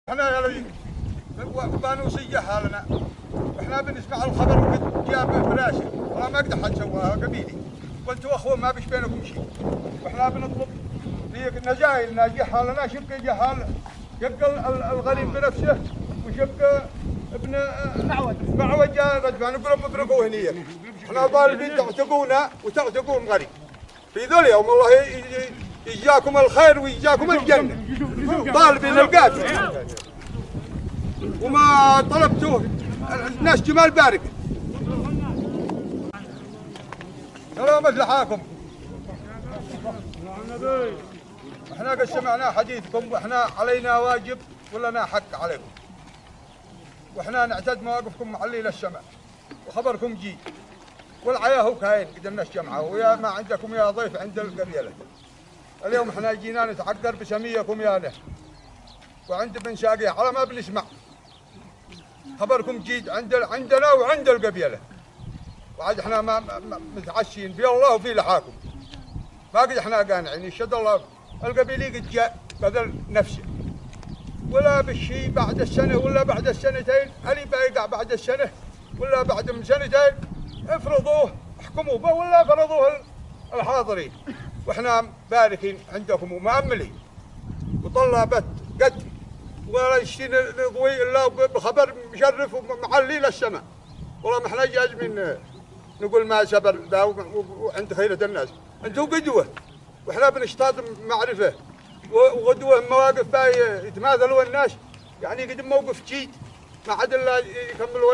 احنا يا لي بانوسيه حالنا، احنا بنسمع الخبر قد جاب براشة والله ما قد حد سواها قبيلي، قلتوا اخوه ما بيش بينكم شيء، واحنا بنطلب في نجايل ناجي حالنا شق يجي حال شق الغريب بنفسه وشق ابن معوج يا رجال نقول ابرقوا هنيا، احنا طالبين تعتقونا وتعتقون غريب في ذول يوم الله يجاكم الخير ويجاكم الجنه، طالبين القاتل وما طلبتوه الناس جمال بارك. سلامة لحاكم. احنا قد سمعنا حديثكم واحنا علينا واجب ولنا حق عليكم. واحنا نعتد مواقفكم معلي للسماء وخبركم جي والعيا هو كاين قدمنا الجمعه ويا ما عندكم يا ضيف عند القبيله. اليوم احنا جينا نتعقر بسميكم يا له وعند بن شاقيه على ما بنسمع خبركم جيد عندنا وعند القبيله، وعاد احنا ما متعشين في الله وفي لحاكم، ما قد احنا قانعين يشهد الله. القبيلي قد جاء بذل نفسه ولا بالشيء بعد السنه ولا بعد السنتين، اللي بيقع بعد السنه ولا بعد من سنتين افرضوه احكموا به ولا فرضوه الحاضرين، واحنا باركين عندكم ومأملين وطلبت قد ولا يشتي نضوي الا بخبر مشرف ومعلي للسماء. والله ما احنا جازمين نقول ما سبر ذا وعند خيرة الناس، انتم قدوه واحنا بنشتاط معرفه وغدوه مواقف باي يتماثلوا الناس، يعني قد موقف جيد ما عاد الا يكملوا.